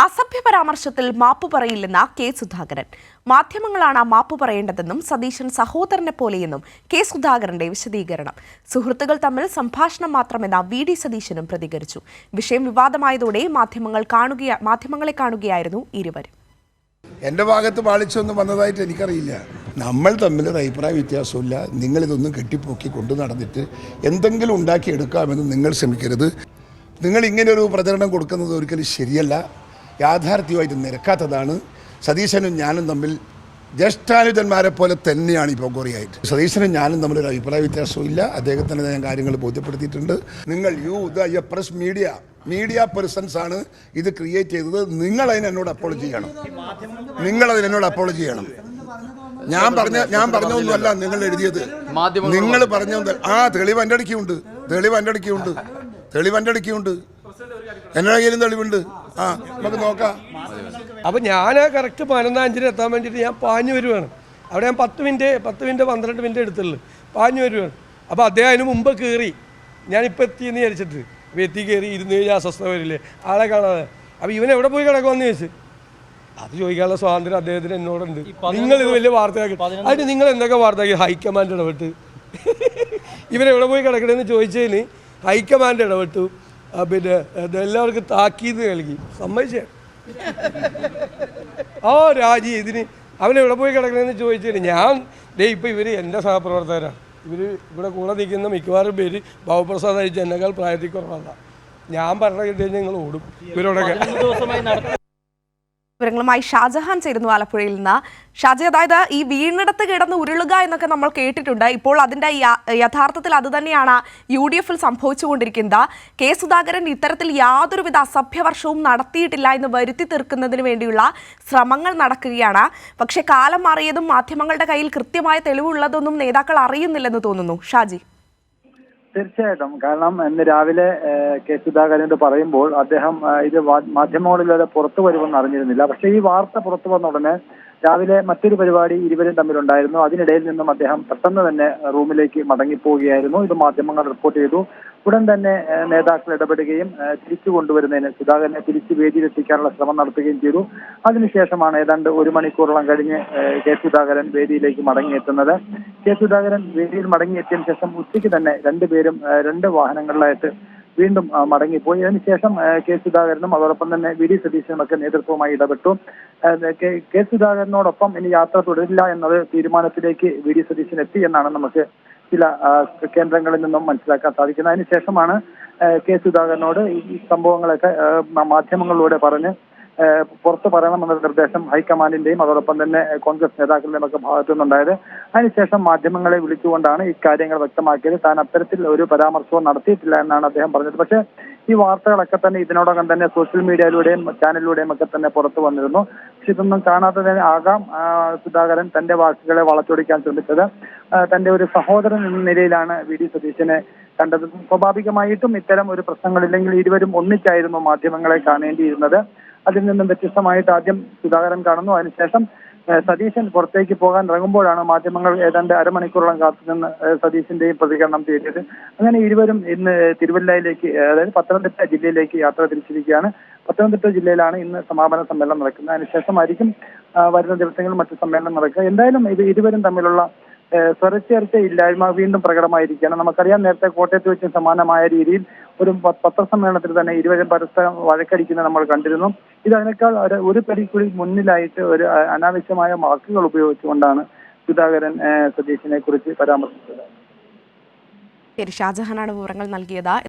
അസഭ്യ പരാമർശത്തിൽ മാപ്പ് പറയില്ലെന്ന കെ സുധാകരൻ. മാധ്യമങ്ങളാണ് മാപ്പ് പറയേണ്ടതെന്നും സതീശൻ സഹോദരനെ പോലെയെന്നും കെ സുധാകരന്റെ വിശദീകരണം. സുഹൃത്തുക്കൾ തമ്മിൽ സംഭാഷണം മാത്രമെന്ന വി.ഡി. സതീശനും പ്രതികരിച്ചു. വിഷയം വിവാദമായതോടെ മാധ്യമങ്ങളെ കാണുകയായിരുന്നു ഇരുവരും. എൻ്റെ ഭാഗത്ത് പാളിച്ചൊന്നും വന്നതായിട്ട് എനിക്കറിയില്ല. നമ്മൾ തമ്മിലൊരു അഭിപ്രായ വ്യത്യാസമില്ല. നിങ്ങളിതൊന്നും കെട്ടിപ്പൊക്കി കൊണ്ടു നടന്നിട്ട് എന്തെങ്കിലും ഉണ്ടാക്കിയെടുക്കാമെന്ന് നിങ്ങൾ ശ്രമിക്കരുത്. നിങ്ങൾ ഇങ്ങനെയൊരു പ്രചരണം കൊടുക്കുന്നത് ഒരിക്കലും ശരിയല്ല, യാഥാർത്ഥ്യമായിട്ട് നിരക്കാത്തതാണ്. സതീശനും ഞാനും തമ്മിൽ ജ്യേഷ്ഠാനുജന്മാരെ പോലെ തന്നെയാണ് ഇപ്പോൾ കുറേയായിട്ട്. സതീശനും ഞാനും തമ്മിലൊരു അഭിപ്രായ വ്യത്യാസവും ഇല്ല. അദ്ദേഹത്തിന് ഞാൻ കാര്യങ്ങൾ ബോധ്യപ്പെടുത്തിയിട്ടുണ്ട്. നിങ്ങൾ പ്രസ് മീഡിയ പേഴ്സൺസ് ആണ് ഇത് ക്രിയേറ്റ് ചെയ്തത്. നിങ്ങളതിനോട് അപ്പോളജി ചെയ്യണം. നിങ്ങളതിനോട് അപ്പോളജി ചെയ്യണം. ഞാൻ പറഞ്ഞൊന്നുമല്ല നിങ്ങൾ എഴുതിയത്, നിങ്ങൾ പറഞ്ഞത്. തെളിവ് എൻ്റെ അടുക്കിയുണ്ട്. എൻ്റെ കയ്യിലും തെളിവുണ്ട്. നമുക്ക് നോക്കാം. അപ്പോൾ ഞാൻ കറക്റ്റ് 11:05 എത്താൻ വേണ്ടിയിട്ട് ഞാൻ പാഞ്ഞു വരുവാണ്. അവിടെ ഞാൻ 10 മിനിറ്റ് 12 മിനിറ്റ് എടുത്തുള്ളൂ. പാഞ്ഞു വരുവാണ്. അപ്പോൾ അദ്ദേഹം അതിന് മുമ്പ് കയറി. ഞാനിപ്പോൾ എത്തിയെന്ന് വിചാരിച്ചിട്ട് എത്തി കയറി ഇരുന്ന് കഴിഞ്ഞാൽ അസ്വസ്ഥ വരില്ലേ ആളെ കാണാതെ. അപ്പോൾ ഇവൻ എവിടെ പോയി കിടക്കുമെന്ന് ചോദിച്ചു. അത് ചോദിക്കാനുള്ള സ്വാതന്ത്ര്യം അദ്ദേഹത്തിന് എന്നോടുണ്ട്. നിങ്ങൾ ഇത് വലിയ വാർത്തയാക്കി. അതിന് നിങ്ങൾ എന്തൊക്കെ വാർത്തയാക്കി? ഹൈക്കമാൻഡ് ഇടപെട്ട് ഇവനെവിടെ പോയി കിടക്കണമെന്ന് ചോദിച്ചതിന് ഹൈക്കമാൻഡ് ഇടപെട്ടു. പിന്നെ എല്ലാവർക്കും താക്കീത് നൽകി. സമ്മതിച്ചേ രാജി ഇതിന് അവനെവിടെ പോയി കിടക്കണമെന്ന് ചോദിച്ചതിന് ഞാൻ ഇപ്പോൾ ഇവർ എൻ്റെ സഹപ്രവർത്തകരാണ്. ഇവിടെ കൂടെ നിൽക്കുന്ന മിക്കവാറും പേര് ബാബുപ്രസാദ് അയച്ച എന്നെക്കാൾ പ്രായത്തിൽ കുറവാണ്. ഞാൻ പറഞ്ഞ കിട്ടിക്കഴിഞ്ഞാൽ നിങ്ങൾ ഓടും ഇവരോടൊക്കെ. വിവരങ്ങളുമായി ഷാജഹാൻ ചേരുന്നു ആലപ്പുഴയിൽ നിന്ന്. ഷാജി, അതായത് ഈ വീണിടത്ത് കിടന്ന് ഉരുളുക എന്നൊക്കെ നമ്മൾ കേട്ടിട്ടുണ്ട്. ഇപ്പോൾ അതിൻ്റെ യഥാർത്ഥത്തിൽ അതുതന്നെയാണ് UDF സംഭവിച്ചുകൊണ്ടിരിക്കുന്നത്. കെ സുധാകരൻ ഇത്തരത്തിൽ യാതൊരുവിധ അസഭ്യവർഷവും നടത്തിയിട്ടില്ല എന്ന് വരുത്തി തീർക്കുന്നതിന് വേണ്ടിയുള്ള ശ്രമങ്ങൾ നടക്കുകയാണ്. പക്ഷേ കാലം മാറിയതും മാധ്യമങ്ങളുടെ കയ്യിൽ കൃത്യമായ തെളിവുള്ളതൊന്നും നേതാക്കൾ അറിയുന്നില്ലെന്ന് തോന്നുന്നു. ഷാജി. തീർച്ചയായിട്ടും. കാരണം ഇന്ന് രാവിലെ കെ സുധാകരനോട് പറയുമ്പോൾ അദ്ദേഹം ഇത് മാധ്യമങ്ങളിലൂടെ പുറത്തു വരുമെന്ന് അറിഞ്ഞിരുന്നില്ല. പക്ഷേ ഈ വാർത്ത പുറത്തു വന്ന ഉടനെ രാവിലെ മറ്റൊരു പരിപാടി ഇരുവരും തമ്മിലുണ്ടായിരുന്നു. അതിനിടയിൽ നിന്നും അദ്ദേഹം പെട്ടെന്ന് തന്നെ റൂമിലേക്ക് മടങ്ങിപ്പോവുകയായിരുന്നു. ഇത് മാധ്യമങ്ങൾ റിപ്പോർട്ട് ചെയ്തു. ഉടൻ തന്നെ നേതാക്കൾ ഇടപെടുകയും തിരിച്ചു കൊണ്ടുവരുന്നതിന് സുധാകരനെ തിരിച്ച് വേദിയിലെത്തിക്കാനുള്ള ശ്രമം നടത്തുകയും ചെയ്തു. അതിനുശേഷമാണ് ഏതാണ്ട് 1 മണിക്കൂറോളം കഴിഞ്ഞ് കെ സുധാകരൻ വേദിയിലേക്ക് മടങ്ങിയെത്തുന്നത്. കെ സുധാകരൻ വേദിയിൽ മടങ്ങിയെത്തിയതിനു ശേഷം ഉച്ചയ്ക്ക് തന്നെ രണ്ടുപേരും 2 വാഹനങ്ങളിലായിട്ട് വീണ്ടും മടങ്ങിപ്പോയി. അതിനുശേഷം കെ സുധാകരനും അതോടൊപ്പം തന്നെ വി.ഡി. സതീശനുമൊക്കെ നേതൃത്വവുമായി ഇടപെട്ടു. കെ സുധാകരനോടൊപ്പം ഇനി യാത്ര തുടരില്ല എന്നത് തീരുമാനത്തിലേക്ക് വി.ഡി. സതീശൻ എത്തി എന്നാണ് നമുക്ക് ചില കേന്ദ്രങ്ങളിൽ നിന്നും മനസ്സിലാക്കാൻ സാധിക്കുന്നത്. അതിനുശേഷമാണ് കെ സുധാകരനോട് ഈ സംഭവങ്ങളൊക്കെ മാധ്യമങ്ങളിലൂടെ പറഞ്ഞ് പുറത്തു പറയണമെന്ന നിർദ്ദേശം ഹൈക്കമാൻഡിന്റെയും അതോടൊപ്പം തന്നെ കോൺഗ്രസ് നേതാക്കളുടെയും ഒക്കെ ഭാഗത്തു നിന്നുണ്ടായത്. അതിനുശേഷം മാധ്യമങ്ങളെ വിളിച്ചുകൊണ്ടാണ് ഇക്കാര്യങ്ങൾ വ്യക്തമാക്കിയത്. താൻ അത്തരത്തിൽ ഒരു പരാമർശവും നടത്തിയിട്ടില്ല എന്നാണ് അദ്ദേഹം പറഞ്ഞത്. പക്ഷേ ഈ വാർത്തകളൊക്കെ തന്നെ ഇതിനോടകം തന്നെ സോഷ്യൽ മീഡിയയിലൂടെയും ചാനലിലൂടെയും ഒക്കെ തന്നെ പുറത്തു വന്നിരുന്നു. പക്ഷെ ഇതൊന്നും കാണാതെ ആകാം സുധാകരൻ തന്റെ വാക്കുകളെ വളച്ചൊടിക്കാൻ ശ്രമിച്ചത്. തന്റെ ഒരു സഹോദരൻ എന്ന നിലയിലാണ് വി.ഡി. സതീശനെ കണ്ടത്. സ്വാഭാവികമായിട്ടും ഇത്തരം ഒരു പ്രശ്നങ്ങളില്ലെങ്കിൽ ഇരുവരും ഒന്നിച്ചായിരുന്നു മാധ്യമങ്ങളെ കാണേണ്ടിയിരുന്നത്. അതിൽ നിന്നും വ്യത്യസ്തമായിട്ട് ആദ്യം സുധാകരൻ കാണുന്നു. അതിനുശേഷം സതീശൻ പുറത്തേക്ക് പോകാൻ ഇറങ്ങുമ്പോഴാണ് മാധ്യമങ്ങൾ ഏതാണ്ട് അരമണിക്കൂറോളം കാത്തുനിന്ന് സതീശന്റെയും പ്രതികരണം തേടിയത്. അങ്ങനെ ഇരുവരും ഇന്ന് തിരുവല്ലയിലേക്ക്, അതായത് പത്തനംതിട്ട ജില്ലയിലേക്ക് യാത്ര തിരിച്ചിരിക്കുകയാണ്. പത്തനംതിട്ട ജില്ലയിലാണ് ഇന്ന് സമാപന സമ്മേളനം നടക്കുന്നത്. അതിനുശേഷമായിരിക്കും വരുന്ന ദിവസങ്ങളിൽ മറ്റു സമ്മേളനം നടക്കുക. എന്തായാലും ഇത് ഇരുവരും തമ്മിലുള്ള സ്വരച്ചേർച്ചയില്ലായ്മ വീണ്ടും പ്രകടമായിരിക്കുകയാണ്. നമുക്കറിയാം, നേരത്തെ കോട്ടയത്ത് വെച്ച് സമാനമായ രീതിയിൽ ഒരു പത്രസമ്മേളനത്തിൽ തന്നെ ഇരുവരും പരസ്പരം വഴക്കടിക്കുന്നത് നമ്മൾ കണ്ടിരുന്നു. ഇത് അതിനേക്കാൾ ഒരു പടി കൂടി മുന്നിലായിട്ട് ഒരു അനാവശ്യമായ വാക്കുകൾ ഉപയോഗിച്ചുകൊണ്ടാണ് സുധാകരൻ സതീശനെ കുറിച്ച് പരാമർശിച്ചത്. ഷാജഹാനാണ് വിവരങ്ങൾ നൽകിയത്.